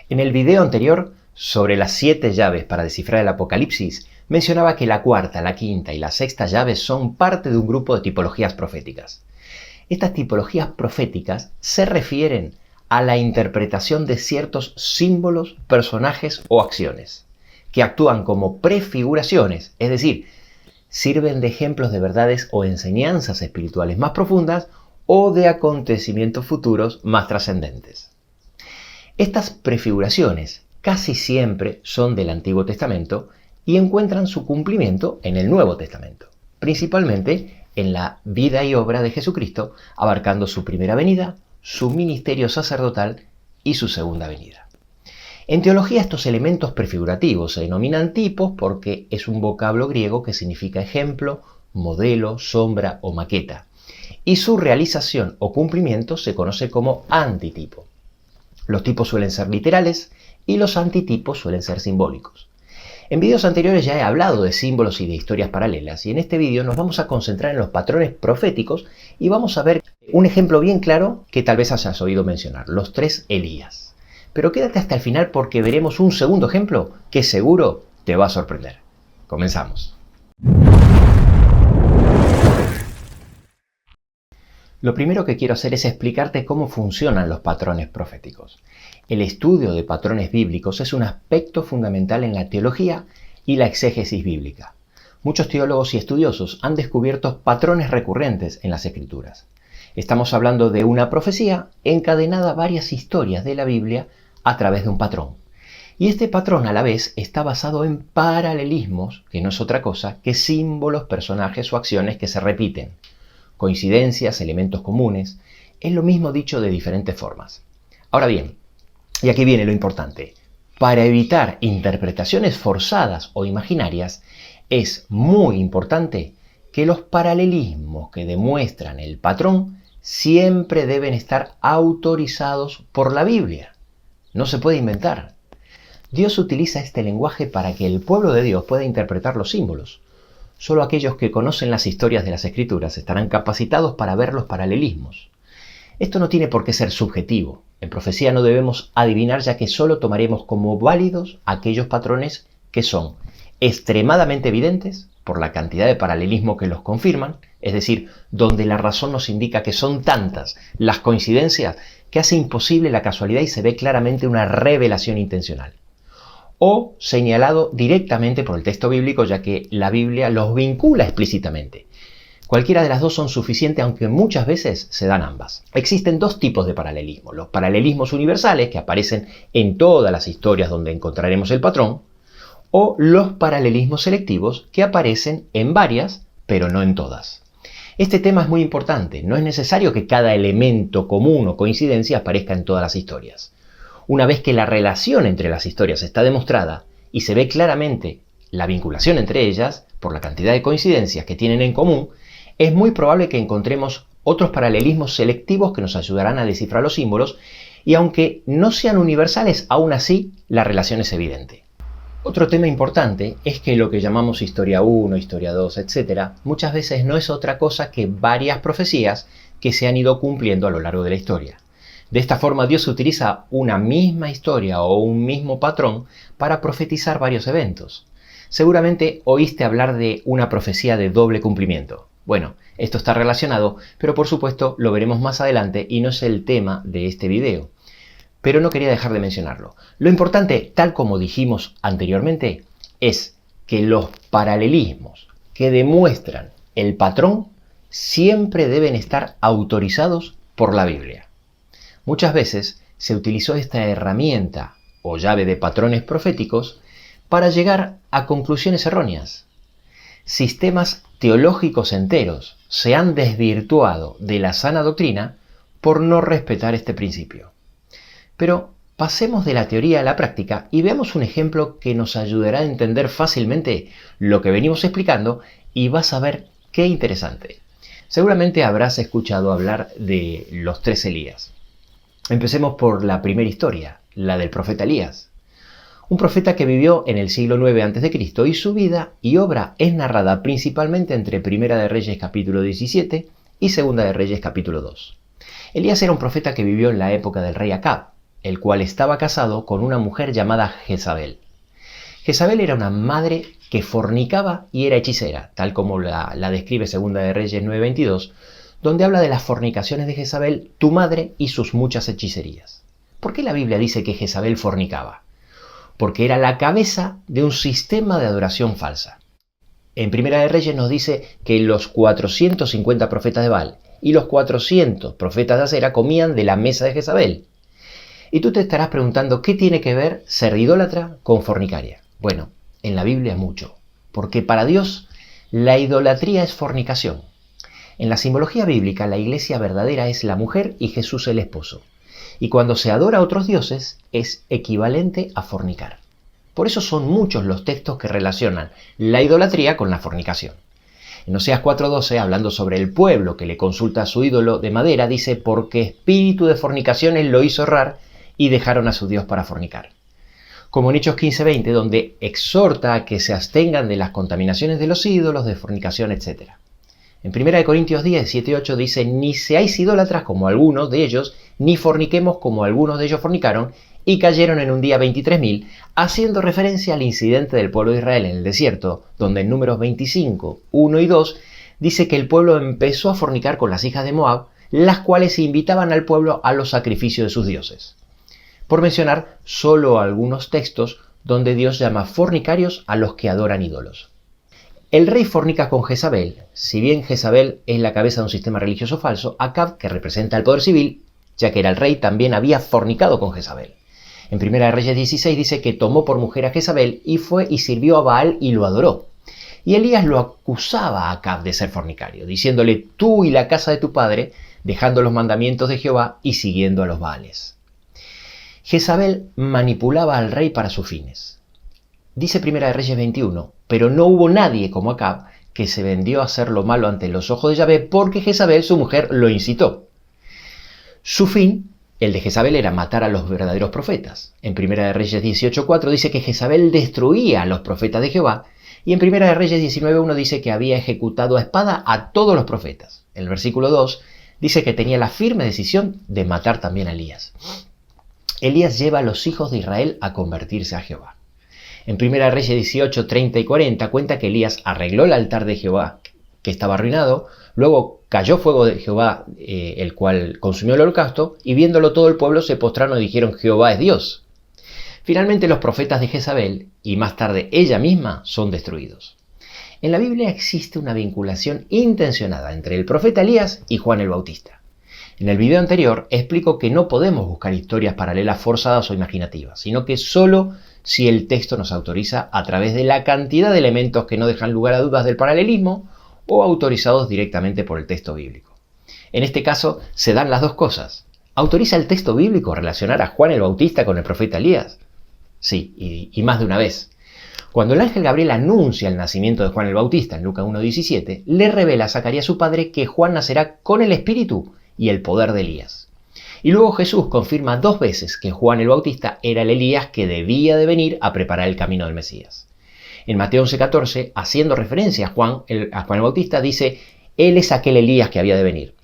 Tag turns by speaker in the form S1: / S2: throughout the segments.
S1: En el video anterior, sobre las 7 llaves para descifrar el Apocalipsis, mencionaba que la cuarta, la quinta y la sexta llaves son parte de un grupo de tipologías proféticas. Estas tipologías proféticas se refieren a la interpretación de ciertos símbolos, personajes o acciones, que actúan como prefiguraciones, es decir, sirven de ejemplos de verdades o enseñanzas espirituales más profundas o de acontecimientos futuros más trascendentes. Estas prefiguraciones casi siempre son del Antiguo Testamento y encuentran su cumplimiento en el Nuevo Testamento, principalmente en la vida y obra de Jesucristo, abarcando su primera venida, su ministerio sacerdotal y su segunda venida. En teología estos elementos prefigurativos se denominan tipos porque es un vocablo griego que significa ejemplo, modelo, sombra o maqueta, y su realización o cumplimiento se conoce como antitipo. Los tipos suelen ser literales y los antitipos suelen ser simbólicos. En vídeos anteriores ya he hablado de símbolos y de historias paralelas y en este vídeo nos vamos a concentrar en los patrones proféticos y vamos a ver un ejemplo bien claro que tal vez hayas oído mencionar, los 3 Elías. Pero quédate hasta el final porque veremos un segundo ejemplo que seguro te va a sorprender. Comenzamos. Lo primero que quiero hacer es explicarte cómo funcionan los patrones proféticos. El estudio de patrones bíblicos es un aspecto fundamental en la teología y la exégesis bíblica. Muchos teólogos y estudiosos han descubierto patrones recurrentes en las Escrituras. Estamos hablando de una profecía encadenada a varias historias de la Biblia a través de un patrón. Y este patrón a la vez está basado en paralelismos, que no es otra cosa que símbolos, personajes o acciones que se repiten. Coincidencias, elementos comunes, es lo mismo dicho de diferentes formas. Ahora bien, y aquí viene lo importante, para evitar interpretaciones forzadas o imaginarias, es muy importante que los paralelismos que demuestran el patrón siempre deben estar autorizados por la Biblia. No se puede inventar. Dios utiliza este lenguaje para que el pueblo de Dios pueda interpretar los símbolos. Solo aquellos que conocen las historias de las Escrituras estarán capacitados para ver los paralelismos. Esto no tiene por qué ser subjetivo. En profecía no debemos adivinar ya que solo tomaremos como válidos aquellos patrones que son extremadamente evidentes por la cantidad de paralelismo que los confirman, es decir, donde la razón nos indica que son tantas las coincidencias que hace imposible la casualidad y se ve claramente una revelación intencional. O señalado directamente por el texto bíblico, ya que la Biblia los vincula explícitamente. Cualquiera de las dos son suficientes, aunque muchas veces se dan ambas. Existen 2 tipos de paralelismo. Los paralelismos universales, que aparecen en todas las historias donde encontraremos el patrón, o los paralelismos selectivos, que aparecen en varias, pero no en todas. Este tema es muy importante. No es necesario que cada elemento común o coincidencia aparezca en todas las historias. Una vez que la relación entre las historias está demostrada y se ve claramente la vinculación entre ellas, por la cantidad de coincidencias que tienen en común, es muy probable que encontremos otros paralelismos selectivos que nos ayudarán a descifrar los símbolos y aunque no sean universales, aún así la relación es evidente. Otro tema importante es que lo que llamamos historia 1, historia 2, etc., muchas veces no es otra cosa que varias profecías que se han ido cumpliendo a lo largo de la historia. De esta forma Dios utiliza una misma historia o un mismo patrón para profetizar varios eventos. Seguramente oíste hablar de una profecía de doble cumplimiento. Bueno, esto está relacionado, pero por supuesto lo veremos más adelante y no es el tema de este video. Pero no quería dejar de mencionarlo. Lo importante, tal como dijimos anteriormente, es que los paralelismos que demuestran el patrón siempre deben estar autorizados por la Biblia. Muchas veces se utilizó esta herramienta o llave de patrones proféticos para llegar a conclusiones erróneas. Sistemas teológicos enteros se han desvirtuado de la sana doctrina por no respetar este principio. Pero pasemos de la teoría a la práctica y veamos un ejemplo que nos ayudará a entender fácilmente lo que venimos explicando y vas a ver qué interesante. Seguramente habrás escuchado hablar de los 3 Elías. Empecemos por la primera historia, la del profeta Elías. Un profeta que vivió en el siglo IX a.C. y su vida y obra es narrada principalmente entre Primera de Reyes capítulo 17 y Segunda de Reyes capítulo 2. Elías era un profeta que vivió en la época del rey Acab, el cual estaba casado con una mujer llamada Jezabel. Jezabel era una madre que fornicaba y era hechicera, tal como la describe Segunda de Reyes 9:22, donde habla de las fornicaciones de Jezabel, tu madre y sus muchas hechicerías. ¿Por qué la Biblia dice que Jezabel fornicaba? Porque era la cabeza de un sistema de adoración falsa. En Primera de Reyes nos dice que los 450 profetas de Baal y los 400 profetas de Acera comían de la mesa de Jezabel. Y tú te estarás preguntando, ¿qué tiene que ver ser idólatra con fornicaria? Bueno, en la Biblia mucho, porque para Dios la idolatría es fornicación. En la simbología bíblica, la iglesia verdadera es la mujer y Jesús el esposo. Y cuando se adora a otros dioses, es equivalente a fornicar. Por eso son muchos los textos que relacionan la idolatría con la fornicación. En Oseas 4:12, hablando sobre el pueblo que le consulta a su ídolo de madera, dice, porque espíritu de fornicaciones lo hizo errar y dejaron a su Dios para fornicar. Como en Hechos 15:20, donde exhorta a que se abstengan de las contaminaciones de los ídolos, de fornicación, etc. En 1 Corintios 10:7-8 dice, ni seáis idólatras como algunos de ellos, ni forniquemos como algunos de ellos fornicaron, y cayeron en un día 23.000, haciendo referencia al incidente del pueblo de Israel en el desierto, donde en Números 25, 1 y 2, dice que el pueblo empezó a fornicar con las hijas de Moab, las cuales invitaban al pueblo a los sacrificios de sus dioses. Por mencionar solo algunos textos donde Dios llama fornicarios a los que adoran ídolos. El rey fornica con Jezabel. Si bien Jezabel es la cabeza de un sistema religioso falso, Acab, que representa el poder civil, ya que era el rey, también había fornicado con Jezabel. En 1 Reyes 16 dice que tomó por mujer a Jezabel y fue y sirvió a Baal y lo adoró. Y Elías lo acusaba a Acab de ser fornicario, diciéndole, tú y la casa de tu padre, dejando los mandamientos de Jehová y siguiendo a los Baales. Jezabel manipulaba al rey para sus fines. Dice 1 Reyes 21, pero no hubo nadie como Acab que se vendió a hacer lo malo ante los ojos de Yahvé porque Jezabel, su mujer, lo incitó. Su fin, el de Jezabel, era matar a los verdaderos profetas. En 1 Reyes 18:4 dice que Jezabel destruía a los profetas de Jehová y en 1 Reyes 19:1 dice que había ejecutado a espada a todos los profetas. En el versículo 2 dice que tenía la firme decisión de matar también a Elías. Elías lleva a los hijos de Israel a convertirse a Jehová. En 1 Reyes 18, 30 y 40 cuenta que Elías arregló el altar de Jehová que estaba arruinado, luego cayó fuego de Jehová, el cual consumió el holocausto, y viéndolo todo el pueblo se postraron y dijeron, Jehová es Dios. Finalmente los profetas de Jezabel, y más tarde ella misma, son destruidos. En la Biblia existe una vinculación intencionada entre el profeta Elías y Juan el Bautista. En el video anterior explico que no podemos buscar historias paralelas forzadas o imaginativas, sino que solo si el texto nos autoriza a través de la cantidad de elementos que no dejan lugar a dudas del paralelismo o autorizados directamente por el texto bíblico. En este caso se dan las dos cosas. ¿Autoriza el texto bíblico relacionar a Juan el Bautista con el profeta Elías? Sí, y más de una vez. Cuando el ángel Gabriel anuncia el nacimiento de Juan el Bautista en Lucas 1:17, le revela a Zacarías su padre que Juan nacerá con el espíritu y el poder de Elías. Y luego Jesús confirma 2 veces que Juan el Bautista era el Elías que debía de venir a preparar el camino del Mesías. En Mateo 11:14, haciendo referencia a Juan el Bautista, dice, él es aquel Elías que había de venir.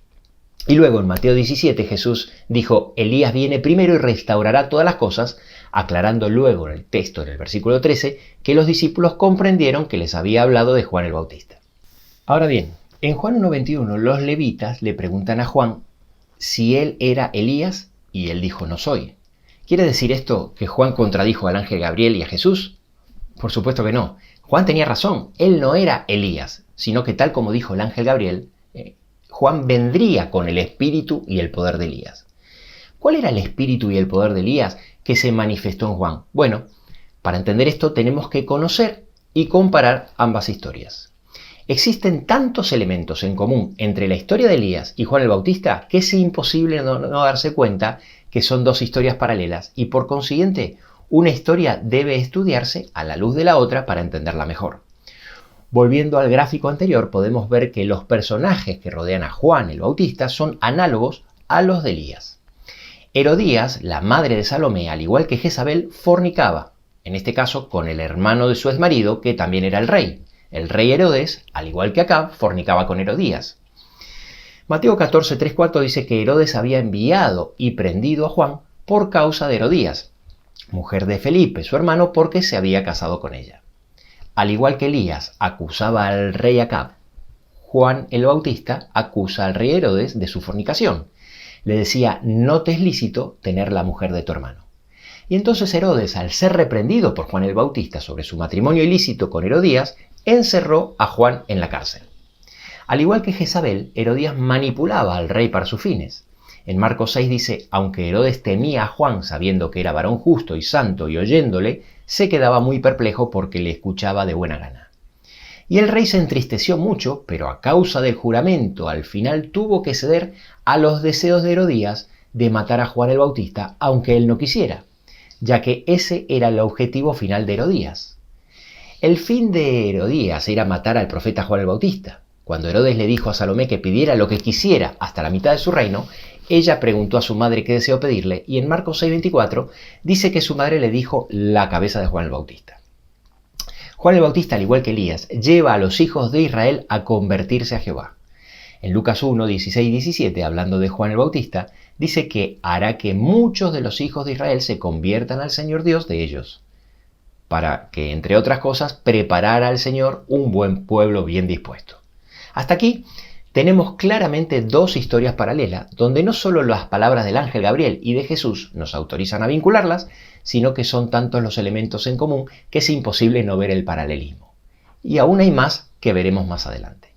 S1: Y luego en Mateo 17 Jesús dijo, Elías viene primero y restaurará todas las cosas, aclarando luego en el texto, en el versículo 13, que los discípulos comprendieron que les había hablado de Juan el Bautista. Ahora bien, en Juan 1:21 los levitas le preguntan a Juan si él era Elías y él dijo no soy. ¿Quiere decir esto que Juan contradijo al ángel Gabriel y a Jesús? Por supuesto que no. Juan tenía razón, él no era Elías, sino que tal como dijo el ángel Gabriel, Juan vendría con el espíritu y el poder de Elías. ¿Cuál era el espíritu y el poder de Elías que se manifestó en Juan? Bueno, para entender esto tenemos que conocer y comparar ambas historias. Existen tantos elementos en común entre la historia de Elías y Juan el Bautista que es imposible no darse cuenta que son 2 historias paralelas y por consiguiente una historia debe estudiarse a la luz de la otra para entenderla mejor. Volviendo al gráfico anterior podemos ver que los personajes que rodean a Juan el Bautista son análogos a los de Elías. Herodías, la madre de Salomé, al igual que Jezabel, fornicaba, en este caso con el hermano de su exmarido que también era el rey. El rey Herodes, al igual que Acab, fornicaba con Herodías. Mateo 14, 3, 4 dice que Herodes había enviado y prendido a Juan por causa de Herodías, mujer de Felipe, su hermano, porque se había casado con ella. Al igual que Elías acusaba al rey Acab, Juan el Bautista acusa al rey Herodes de su fornicación. Le decía: no te es lícito tener la mujer de tu hermano. Y entonces Herodes, al ser reprendido por Juan el Bautista sobre su matrimonio ilícito con Herodías, encerró a Juan en la cárcel. Al igual que Jezabel, Herodías manipulaba al rey para sus fines. En Marcos 6 dice: aunque Herodes temía a Juan sabiendo que era varón justo y santo, y oyéndole, se quedaba muy perplejo porque le escuchaba de buena gana. Y el rey se entristeció mucho, pero a causa del juramento al final tuvo que ceder a los deseos de Herodías de matar a Juan el Bautista, aunque él no quisiera, ya que ese era el objetivo final de Herodías. El fin de Herodías era matar al profeta Juan el Bautista. Cuando Herodes le dijo a Salomé que pidiera lo que quisiera hasta la mitad de su reino, ella preguntó a su madre qué deseó pedirle, y en Marcos 6:24 dice que su madre le dijo la cabeza de Juan el Bautista. Juan el Bautista, al igual que Elías, lleva a los hijos de Israel a convertirse a Jehová. En Lucas 1, 16 y 17, hablando de Juan el Bautista, dice que hará que muchos de los hijos de Israel se conviertan al Señor Dios de ellos, para que, entre otras cosas, preparara al Señor un buen pueblo bien dispuesto. Hasta aquí tenemos claramente dos historias paralelas, donde no solo las palabras del ángel Gabriel y de Jesús nos autorizan a vincularlas, sino que son tantos los elementos en común que es imposible no ver el paralelismo. Y aún hay más que veremos más adelante.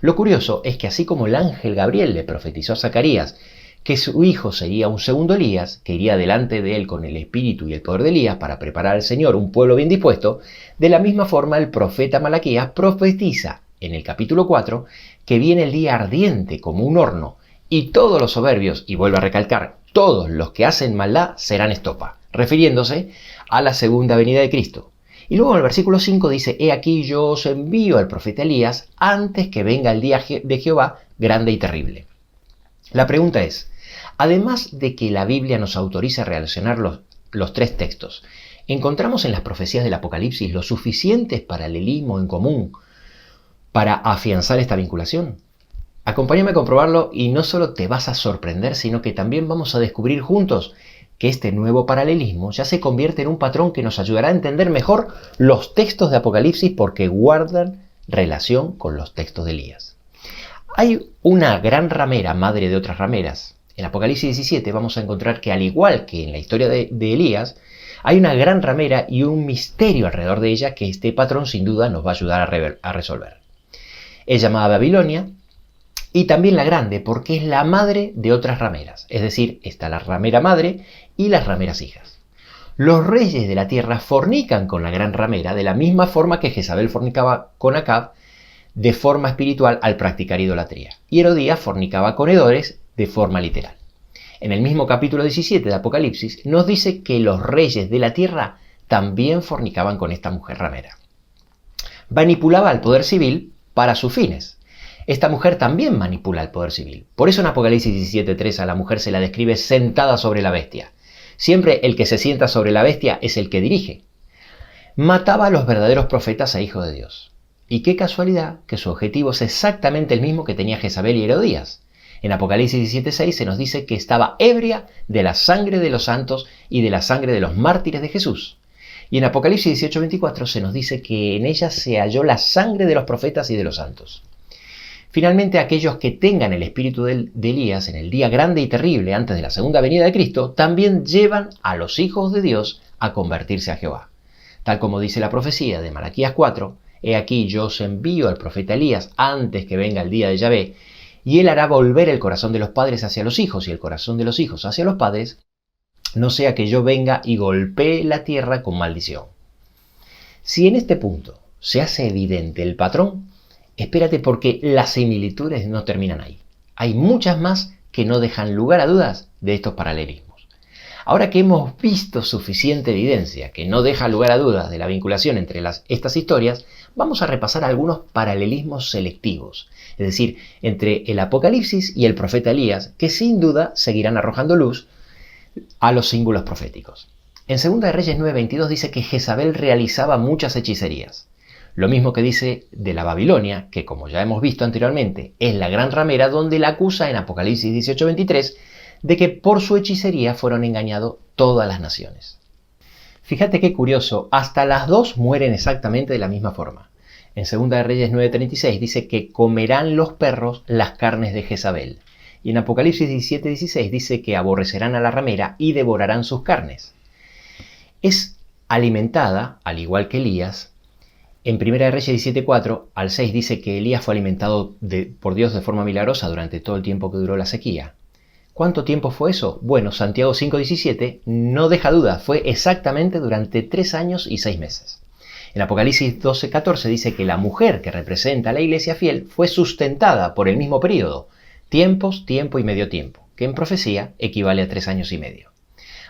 S1: Lo curioso es que así como el ángel Gabriel le profetizó a Zacarías que su hijo sería un segundo Elías, que iría delante de él con el espíritu y el poder de Elías para preparar al Señor un pueblo bien dispuesto, de la misma forma el profeta Malaquías profetiza en el capítulo 4 que viene el día ardiente como un horno, y todos los soberbios, y vuelvo a recalcar, todos los que hacen maldad serán estopa, refiriéndose a la segunda venida de Cristo. Y luego en el versículo 5 dice: he aquí yo os envío al profeta Elías antes que venga el día de Jehová grande y terrible. La pregunta es, además de que la Biblia nos autoriza a relacionar los tres textos, ¿encontramos en las profecías del Apocalipsis los suficientes paralelismos en común para afianzar esta vinculación? Acompáñame a comprobarlo y no solo te vas a sorprender, sino que también vamos a descubrir juntos que este nuevo paralelismo ya se convierte en un patrón que nos ayudará a entender mejor los textos de Apocalipsis porque guardan relación con los textos de Elías. Hay una gran ramera, madre de otras rameras. En Apocalipsis 17 vamos a encontrar que, al igual que en la historia de Elías, hay una gran ramera y un misterio alrededor de ella que este patrón sin duda nos va a ayudar a resolver. Es llamada Babilonia y también la grande porque es la madre de otras rameras, es decir, está la ramera madre y las rameras hijas. Los reyes de la tierra fornican con la gran ramera de la misma forma que Jezabel fornicaba con Acab de forma espiritual al practicar idolatría, y Herodías fornicaba con Herodes de forma literal. En el mismo capítulo 17 de Apocalipsis nos dice que los reyes de la tierra también fornicaban con esta mujer ramera. Manipulaba al poder civil para sus fines. Esta mujer también manipula al poder civil. Por eso en Apocalipsis 17:3 a la mujer se la describe sentada sobre la bestia. Siempre el que se sienta sobre la bestia es el que dirige. Mataba a los verdaderos profetas e hijos de Dios. Y qué casualidad que su objetivo es exactamente el mismo que tenía Jezabel y Herodías. En Apocalipsis 17:6 se nos dice que estaba ebria de la sangre de los santos y de la sangre de los mártires de Jesús. Y en Apocalipsis 18:24 se nos dice que en ella se halló la sangre de los profetas y de los santos. Finalmente, aquellos que tengan el espíritu de Elías en el día grande y terrible antes de la segunda venida de Cristo, también llevan a los hijos de Dios a convertirse a Jehová. Tal como dice la profecía de Malaquías 4, he aquí yo os envío al profeta Elías antes que venga el día de Yahvé, y él hará volver el corazón de los padres hacia los hijos y el corazón de los hijos hacia los padres, no sea que yo venga y golpee la tierra con maldición. Si en este punto se hace evidente el patrón, espérate porque las similitudes no terminan ahí. Hay muchas más que no dejan lugar a dudas de estos paralelismos. Ahora que hemos visto suficiente evidencia que no deja lugar a dudas de la vinculación entre estas historias, vamos a repasar algunos paralelismos selectivos, es decir, entre el Apocalipsis y el profeta Elías, que sin duda seguirán arrojando luz a los símbolos proféticos. En 2 de Reyes 9:22 dice que Jezabel realizaba muchas hechicerías. Lo mismo que dice de la Babilonia, que como ya hemos visto anteriormente, es la gran ramera donde la acusa en Apocalipsis 18:23 de que por su hechicería fueron engañados todas las naciones. Fíjate qué curioso, hasta las dos mueren exactamente de la misma forma. En 2 de Reyes 9:36 dice que comerán los perros las carnes de Jezabel. Y en Apocalipsis 17:16 dice que aborrecerán a la ramera y devorarán sus carnes. Es alimentada, al igual que Elías. En 1 de Reyes 17:4 al 6 dice que Elías fue alimentado por Dios de forma milagrosa durante todo el tiempo que duró la sequía. ¿Cuánto tiempo fue eso? Bueno, Santiago 5:17 no deja duda, fue exactamente durante 3 años y 6 meses. En Apocalipsis 12:14 dice que la mujer que representa a la iglesia fiel fue sustentada por el mismo periodo, tiempos, tiempo y medio tiempo, que en profecía equivale a 3 años y medio.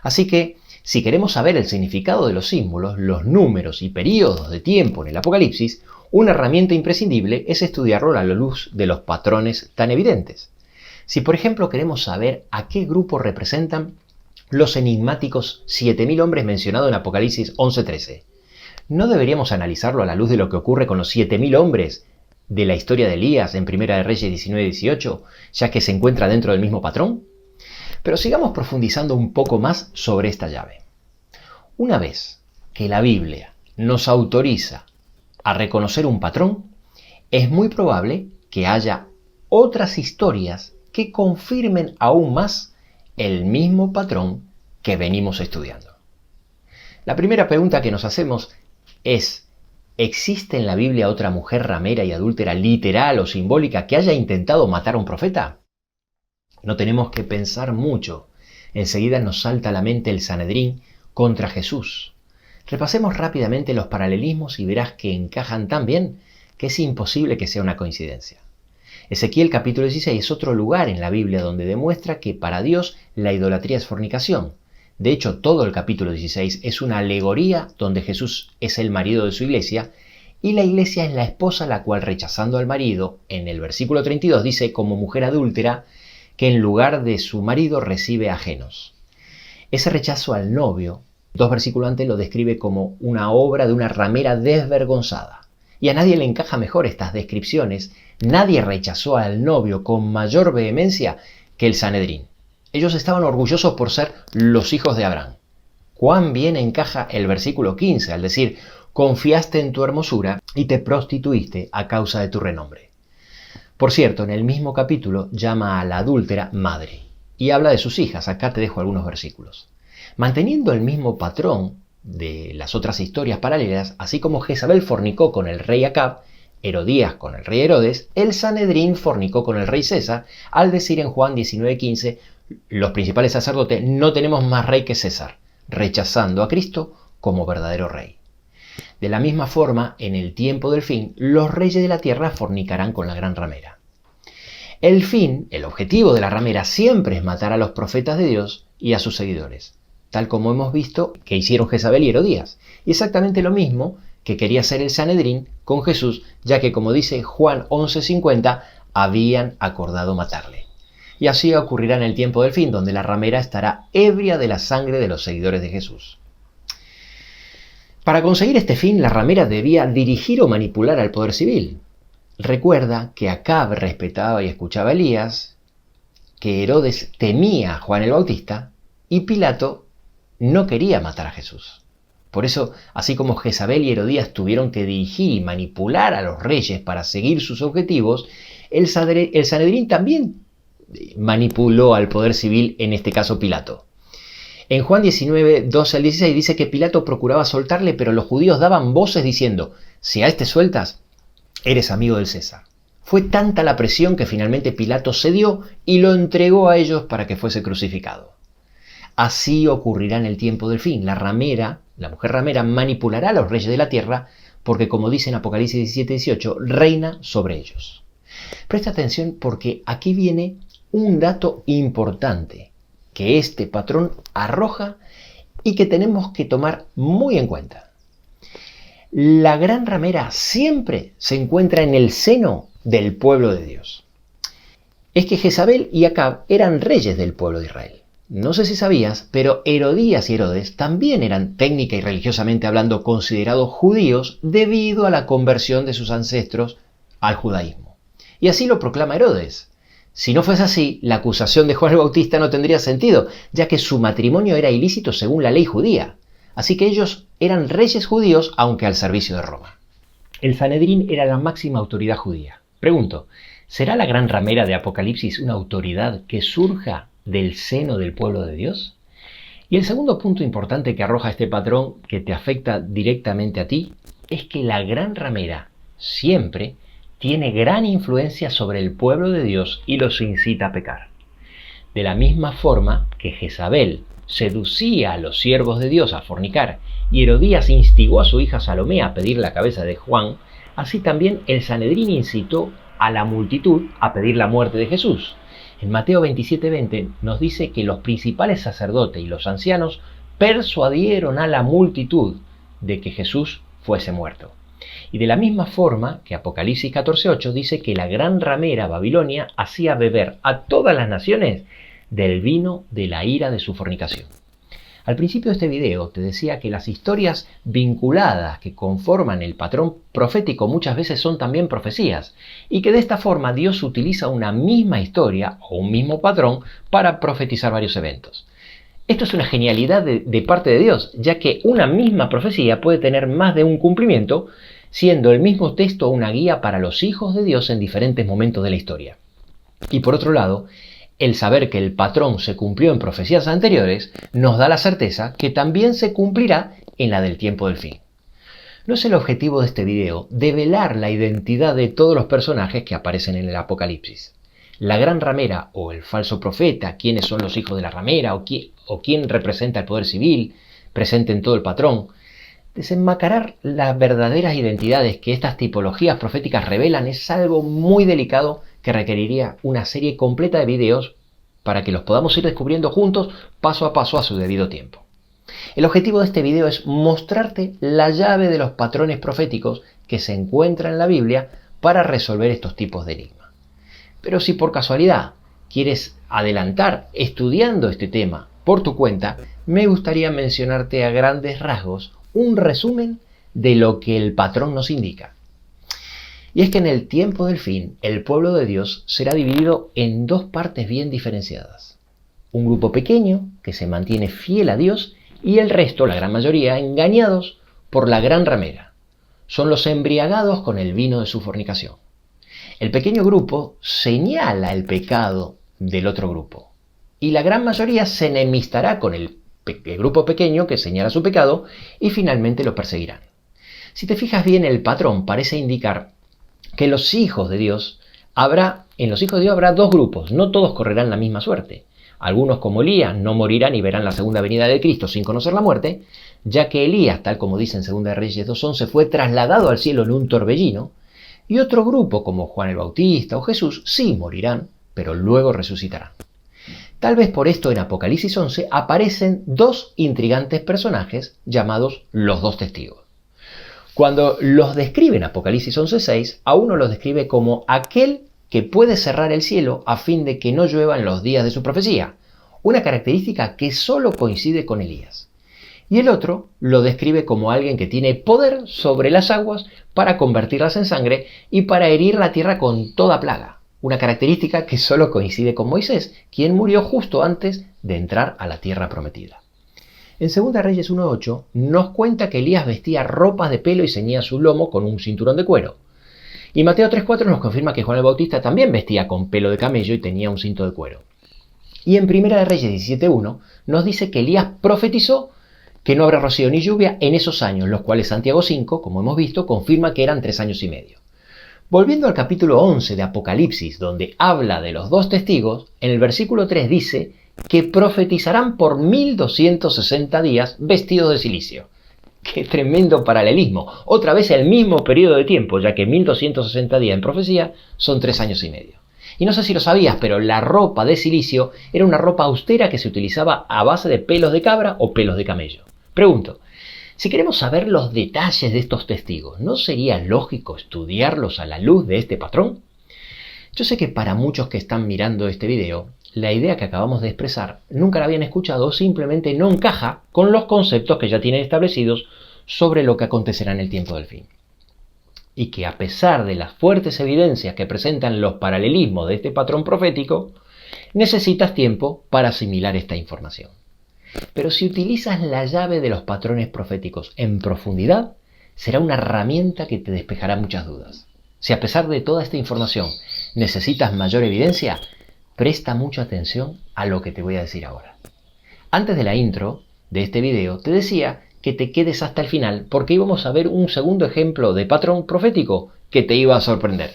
S1: Así que, si queremos saber el significado de los símbolos, los números y periodos de tiempo en el Apocalipsis, una herramienta imprescindible es estudiarlo a la luz de los patrones tan evidentes. Si por ejemplo queremos saber a qué grupo representan los enigmáticos 7.000 hombres mencionados en Apocalipsis 11:13, ¿no deberíamos analizarlo a la luz de lo que ocurre con los 7.000 hombres de la historia de Elías en 1 de Reyes 19:18, ya que se encuentra dentro del mismo patrón? Pero sigamos profundizando un poco más sobre esta llave. Una vez que la Biblia nos autoriza a reconocer un patrón, es muy probable que haya otras historias que confirmen aún más el mismo patrón que venimos estudiando. La primera pregunta que nos hacemos es: ¿existe en la Biblia otra mujer ramera y adúltera literal o simbólica que haya intentado matar a un profeta? No tenemos que pensar mucho. Enseguida nos salta a la mente el Sanedrín contra Jesús. Repasemos rápidamente los paralelismos y verás que encajan tan bien que es imposible que sea una coincidencia. Ezequiel capítulo 16 es otro lugar en la Biblia donde demuestra que para Dios la idolatría es fornicación. De hecho, todo el capítulo 16 es una alegoría donde Jesús es el marido de su iglesia y la iglesia es la esposa, la cual, rechazando al marido, en el versículo 32 dice como mujer adúltera que en lugar de su marido recibe ajenos. Ese rechazo al novio, 2 versículos antes, lo describe como una obra de una ramera desvergonzada. Y a nadie le encaja mejor estas descripciones. Nadie rechazó al novio con mayor vehemencia que el Sanedrín. Ellos estaban orgullosos por ser los hijos de Abraham. Cuán bien encaja el versículo 15 al decir: confiaste en tu hermosura y te prostituiste a causa de tu renombre. Por cierto, en el mismo capítulo llama a la adúltera madre y habla de sus hijas. Acá te dejo algunos versículos. Manteniendo el mismo patrón de las otras historias paralelas, así como Jezabel fornicó con el rey Acab, Herodías con el rey Herodes, el Sanedrín fornicó con el rey César, al decir en Juan 19:15, los principales sacerdotes: no tenemos más rey que César, rechazando a Cristo como verdadero rey. De la misma forma, en el tiempo del fin, los reyes de la tierra fornicarán con la gran ramera. El fin, el objetivo de la ramera siempre es matar a los profetas de Dios y a sus seguidores, tal como hemos visto que hicieron Jezabel y Herodías. Y exactamente lo mismo que quería hacer el Sanedrín con Jesús, ya que, como dice Juan 11:50, habían acordado matarle. Y así ocurrirá en el tiempo del fin, donde la ramera estará ebria de la sangre de los seguidores de Jesús. Para conseguir este fin, la ramera debía dirigir o manipular al poder civil. Recuerda que Acab respetaba y escuchaba a Elías, que Herodes temía a Juan el Bautista y Pilato no quería matar a Jesús. Por eso, así como Jezabel y Herodías tuvieron que dirigir y manipular a los reyes para seguir sus objetivos, el Sanedrín también manipuló al poder civil, en este caso Pilato. En Juan 19, 12 al 16 dice que Pilato procuraba soltarle, pero los judíos daban voces diciendo: si a este sueltas, eres amigo del César. Fue tanta la presión que finalmente Pilato cedió y lo entregó a ellos para que fuese crucificado. Así ocurrirá en el tiempo del fin. La mujer ramera, manipulará a los reyes de la tierra porque, como dice en Apocalipsis 17:18, reina sobre ellos. Presta atención porque aquí viene un dato importante que este patrón arroja y que tenemos que tomar muy en cuenta. La gran ramera siempre se encuentra en el seno del pueblo de Dios. Es que Jezabel y Acab eran reyes del pueblo de Israel. No sé si sabías, pero Herodías y Herodes también eran, técnica y religiosamente hablando, considerados judíos debido a la conversión de sus ancestros al judaísmo. Y así lo proclama Herodes. Si no fuese así, la acusación de Juan el Bautista no tendría sentido, ya que su matrimonio era ilícito según la ley judía. Así que ellos eran reyes judíos, aunque al servicio de Roma. El Sanedrín era la máxima autoridad judía. Pregunto, ¿será la gran ramera de Apocalipsis una autoridad que surja del seno del pueblo de Dios? Y el segundo punto importante que arroja este patrón que te afecta directamente a ti es que la gran ramera siempre tiene gran influencia sobre el pueblo de Dios y los incita a pecar. De la misma forma que Jezabel seducía a los siervos de Dios a fornicar y Herodías instigó a su hija Salomé a pedir la cabeza de Juan, así también el Sanedrín incitó a la multitud a pedir la muerte de Jesús. En Mateo 27:20 nos dice que los principales sacerdotes y los ancianos persuadieron a la multitud de que Jesús fuese muerto. Y de la misma forma que Apocalipsis 14:8 dice que la gran ramera Babilonia hacía beber a todas las naciones del vino de la ira de su fornicación. Al principio de este video te decía que las historias vinculadas que conforman el patrón profético muchas veces son también profecías y que de esta forma Dios utiliza una misma historia o un mismo patrón para profetizar varios eventos. Esto es una genialidad de parte de Dios, ya que una misma profecía puede tener más de un cumplimiento, siendo el mismo texto una guía para los hijos de Dios en diferentes momentos de la historia. Y por otro lado, el saber que el patrón se cumplió en profecías anteriores nos da la certeza que también se cumplirá en la del tiempo del fin. No es el objetivo de este video develar la identidad de todos los personajes que aparecen en el Apocalipsis. La gran ramera o el falso profeta, quiénes son los hijos de la ramera o quién representa el poder civil presente en todo el patrón. Desenmascarar las verdaderas identidades que estas tipologías proféticas revelan es algo muy delicado que requeriría una serie completa de videos para que los podamos ir descubriendo juntos paso a paso a su debido tiempo. El objetivo de este video es mostrarte la llave de los patrones proféticos que se encuentran en la Biblia para resolver estos tipos de enigmas. Pero si por casualidad quieres adelantar estudiando este tema por tu cuenta, me gustaría mencionarte a grandes rasgos un resumen de lo que el patrón nos indica. Y es que en el tiempo del fin, el pueblo de Dios será dividido en dos partes bien diferenciadas. Un grupo pequeño que se mantiene fiel a Dios y el resto, la gran mayoría, engañados por la gran ramera. Son los embriagados con el vino de su fornicación. El pequeño grupo señala el pecado del otro grupo y la gran mayoría se enemistará con el grupo pequeño que señala su pecado y finalmente lo perseguirán. Si te fijas bien, el patrón parece indicar que en los hijos de Dios habrá dos grupos, no todos correrán la misma suerte. Algunos, como Elías, no morirán y verán la segunda venida de Cristo sin conocer la muerte, ya que Elías, tal como dice en 2 Reyes 2:11, fue trasladado al cielo en un torbellino, y otro grupo, como Juan el Bautista o Jesús, sí morirán, pero luego resucitarán. Tal vez por esto en Apocalipsis 11 aparecen dos intrigantes personajes llamados los dos testigos. Cuando los describe en Apocalipsis 11:6, a uno los describe como aquel que puede cerrar el cielo a fin de que no llueva en los días de su profecía, una característica que solo coincide con Elías. Y el otro lo describe como alguien que tiene poder sobre las aguas para convertirlas en sangre y para herir la tierra con toda plaga, una característica que solo coincide con Moisés, quien murió justo antes de entrar a la tierra prometida. En 2 Reyes 1:8 nos cuenta que Elías vestía ropas de pelo y ceñía su lomo con un cinturón de cuero. Y Mateo 3:4 nos confirma que Juan el Bautista también vestía con pelo de camello y tenía un cinto de cuero. Y en 1 Reyes 17:1 nos dice que Elías profetizó que no habrá rocío ni lluvia en esos años, los cuales Santiago 5, como hemos visto, confirma que eran 3 años y medio. Volviendo al capítulo 11 de Apocalipsis, donde habla de los dos testigos, en el versículo 3 dice que profetizarán por 1260 días vestidos de cilicio. ¡Qué tremendo paralelismo! Otra vez el mismo periodo de tiempo, ya que 1260 días en profecía son 3 años y medio. Y no sé si lo sabías, pero la ropa de silicio era una ropa austera que se utilizaba a base de pelos de cabra o pelos de camello. Pregunto, si queremos saber los detalles de estos testigos, ¿no sería lógico estudiarlos a la luz de este patrón? Yo sé que para muchos que están mirando este video, la idea que acabamos de expresar nunca la habían escuchado o simplemente no encaja con los conceptos que ya tienen establecidos sobre lo que acontecerá en el tiempo del fin. y que a pesar de las fuertes evidencias que presentan los paralelismos de este patrón profético, necesitas tiempo para asimilar esta información. Pero si utilizas la llave de los patrones proféticos en profundidad, será una herramienta que te despejará muchas dudas. Si a pesar de toda esta información necesitas mayor evidencia, presta mucha atención a lo que te voy a decir ahora. Antes de la intro de este video te decía que te quedes hasta el final porque íbamos a ver un segundo ejemplo de patrón profético que te iba a sorprender.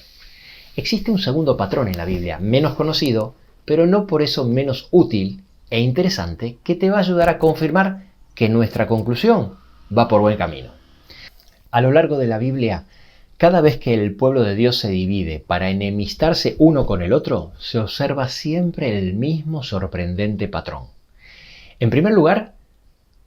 S1: Existe un segundo patrón en la Biblia, menos conocido, pero no por eso menos útil e interesante, que te va a ayudar a confirmar que nuestra conclusión va por buen camino. A lo largo de la Biblia, cada vez que el pueblo de Dios se divide para enemistarse uno con el otro, se observa siempre el mismo sorprendente patrón. En primer lugar,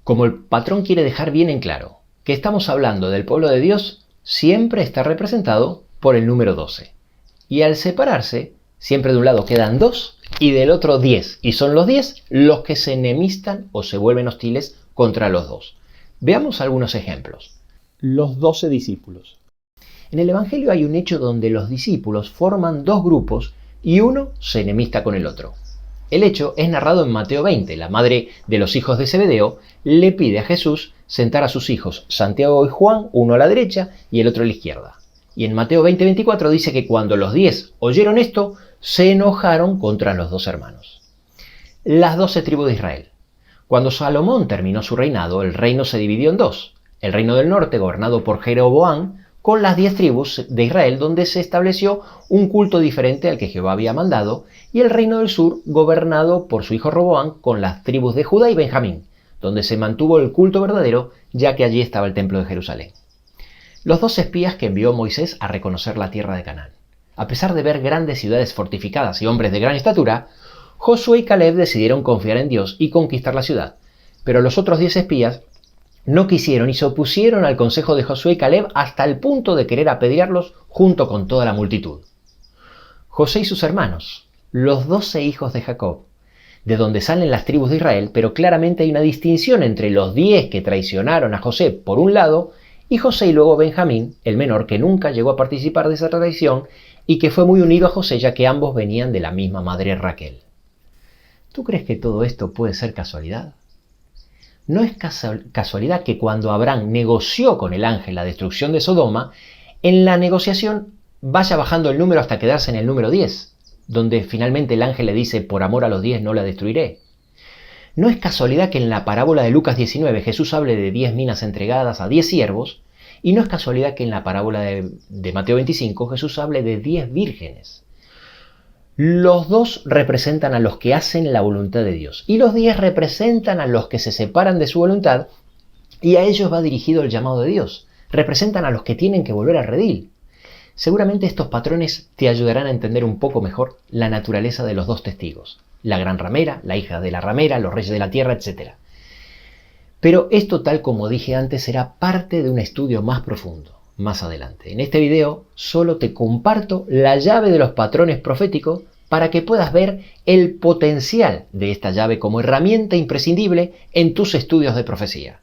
S1: como el patrón quiere dejar bien en claro que estamos hablando del pueblo de Dios, siempre está representado por el número 12. Y al separarse, siempre de un lado quedan 2 y del otro 10. Y son los 10 los que se enemistan o se vuelven hostiles contra los 2. Veamos algunos ejemplos. Los 12 discípulos. En el Evangelio hay un hecho donde los discípulos forman dos grupos y uno se enemista con el otro. El hecho es narrado en Mateo 20. La madre de los hijos de Zebedeo le pide a Jesús sentar a sus hijos Santiago y Juan, uno a la derecha y el otro a la izquierda. Y en Mateo 20:24 dice que cuando los 10 oyeron esto, se enojaron contra los dos hermanos. Las 12 tribus de Israel. Cuando Salomón terminó su reinado, el reino se dividió en dos. El reino del norte, gobernado por Jeroboam, con las 10 tribus de Israel, donde se estableció un culto diferente al que Jehová había mandado, y el reino del sur, gobernado por su hijo Roboam, con las tribus de Judá y Benjamín, donde se mantuvo el culto verdadero, ya que allí estaba el templo de Jerusalén. Los 2 espías que envió Moisés a reconocer la tierra de Canaán. A pesar de ver grandes ciudades fortificadas y hombres de gran estatura, Josué y Caleb decidieron confiar en Dios y conquistar la ciudad, pero los otros 10 espías no quisieron y se opusieron al consejo de Josué y Caleb hasta el punto de querer apedrearlos junto con toda la multitud. José y sus hermanos, los 12 hijos de Jacob, de donde salen las tribus de Israel, pero claramente hay una distinción entre los 10 que traicionaron a José por un lado y José y luego Benjamín, el menor, que nunca llegó a participar de esa traición y que fue muy unido a José ya que ambos venían de la misma madre Raquel. ¿Tú crees que todo esto puede ser casualidad? No es casualidad que cuando Abraham negoció con el ángel la destrucción de Sodoma, en la negociación vaya bajando el número hasta quedarse en el número 10, donde finalmente el ángel le dice, por amor a los 10 no la destruiré. No es casualidad que en la parábola de Lucas 19 Jesús hable de 10 minas entregadas a 10 siervos, y no es casualidad que en la parábola de Mateo 25 Jesús hable de 10 vírgenes. Los 2 representan a los que hacen la voluntad de Dios y los 10 representan a los que se separan de su voluntad y a ellos va dirigido el llamado de Dios. Representan a los que tienen que volver al redil. Seguramente estos patrones te ayudarán a entender un poco mejor la naturaleza de los 2 testigos. La gran ramera, la hija de la ramera, los reyes de la tierra, etc. Pero esto, tal como dije antes, será parte de un estudio más profundo. Más adelante. En este video solo te comparto la llave de los patrones proféticos para que puedas ver el potencial de esta llave como herramienta imprescindible en tus estudios de profecía.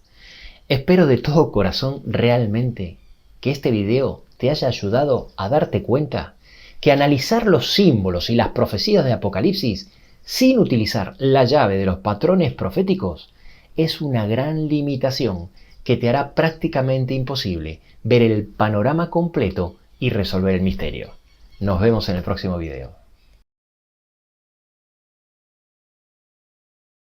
S1: Espero de todo corazón realmente que este video te haya ayudado a darte cuenta que analizar los símbolos y las profecías de Apocalipsis sin utilizar la llave de los patrones proféticos es una gran limitación que te hará prácticamente imposible ver el panorama completo y resolver el misterio. Nos vemos en el próximo video.